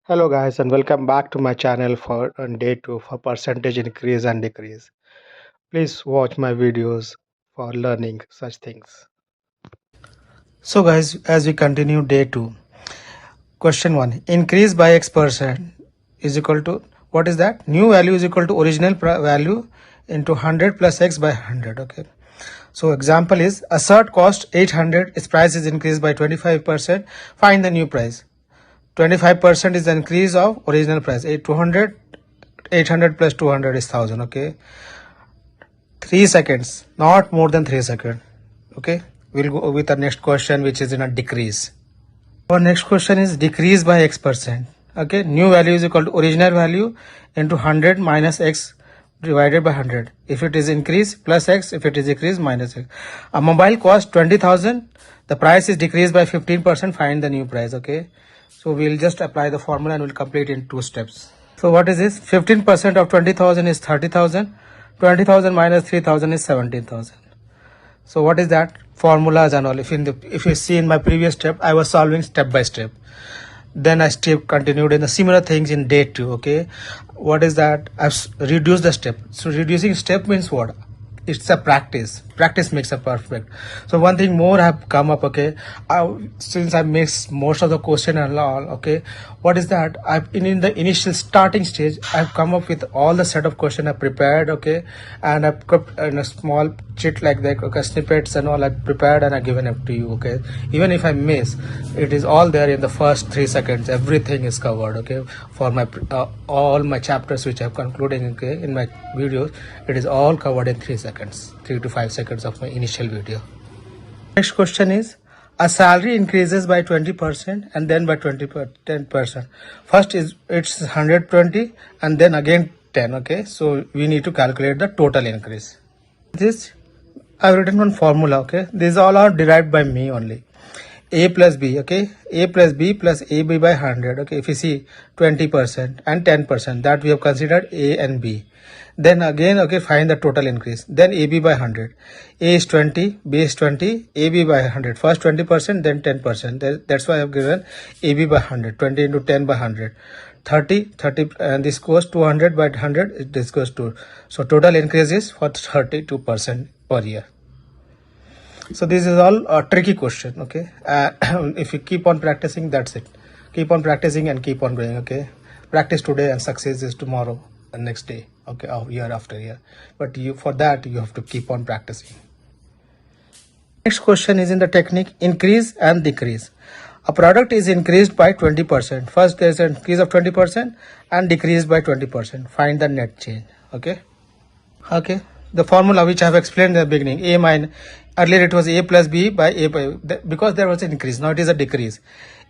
Hello guys and welcome back to my channel for on day 2 for percentage increase and decrease. Please watch my videos for learning such things. So guys, as we continue day 2, question 1, increase by x percent is equal to, what is that? New value is equal to original value into 100 plus x by 100. Okay. So example is assert cost 800, its price is increased by 25%, find the new price. 25% is the increase of original price. 800 plus 200 is 1000. Okay, 3 seconds, not more than 3 seconds. Okay, we'll go with the next question, which is in a decrease. Our next question is decrease by x percent. Okay, new value is equal to original value into 100 minus x divided by 100. If it is increase, plus x. If it is decrease, minus x. A mobile cost 20,000, the price is decreased by 15%, find the new price. Okay, so we'll just apply the formula and we'll complete in 2 steps. So what is this? 15% of 20,000 is 30,000. 20,000 minus 3,000 is 17,000. So what is that? Formulas and all. If you see in my previous step, I was solving step by step. Then I continued in the similar things in day 2. Okay, what is that? I've reduced the step. So reducing step means what? It's a practice makes a perfect. So one thing more have come up. Okay, since I missed most of the question and all. Okay, what is that? In the initial starting stage, I've come up with all the set of question I prepared. Okay, and I've kept in a small chit like that. Okay, snippets and all I prepared and I given up to you. Okay, even if I miss, it is all there in the first 3 seconds. Everything is covered. Okay, for my all my chapters which I'm concluding. Okay, in my videos, it is all covered in 3 seconds, 3 to 5 seconds of my initial video. Next question is, a salary increases by 20% and then by 10%. First is it's 120 and then again 10. Okay, so we need to calculate the total increase. This I've written one formula. Okay, these all are derived by me only. A plus B. Okay, A plus B plus AB by 100. Okay, if you see 20% and 10%, that we have considered A and B. Then again, okay, find the total increase. Then AB by 100. A is 20, B is 20, AB by 100. First 20%, then 10%. That's why I have given AB by 100. 20 into 10 by 100. 30, and this goes 200 by 100. This goes to. So total increase is for 32% per year. So this is all a tricky question. Okay, if you keep on practicing, that's it. Keep on practicing and keep on going. Okay, practice today and success is tomorrow and next day. Okay, year after year. But for that you have to keep on practicing. Next question is in the technique increase and decrease. A product is increased by 20%. First there is an increase of 20% and decreased by 20%. Find the net change. Okay. The formula which I have explained in the beginning, A minus, earlier it was A plus B by A by, because there was an increase, now it is a decrease.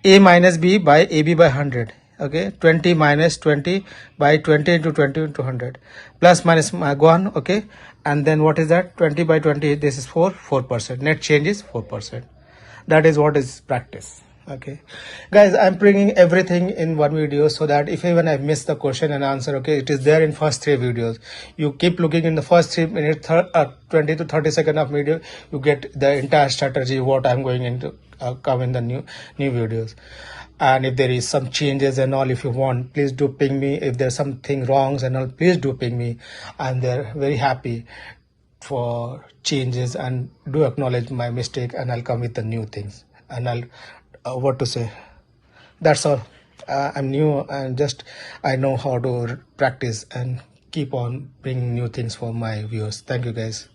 A minus B by AB by 100. Okay, 20 minus 20 by 20 into 20 into 100. Plus minus go on. Okay, and then what is that? 20 by 20, this is 4%. Net change is 4%. That is what is practice. Okay guys, I'm bringing everything in one video so that if even I miss the question and answer, okay, it is there in first 3 videos. You keep looking in the first 3 minutes, 20 to 30 seconds of video, you get the entire strategy what I'm going into come in the new videos. And if there is some changes and all, if you want, please do ping me. If there's something wrongs and all, please do ping me. I'm there very happy for changes, and do acknowledge my mistake, and I'll come with the new things, and I'll what to say. That's all. I'm new and just I know how to practice and keep on bringing new things for my viewers. Thank you guys.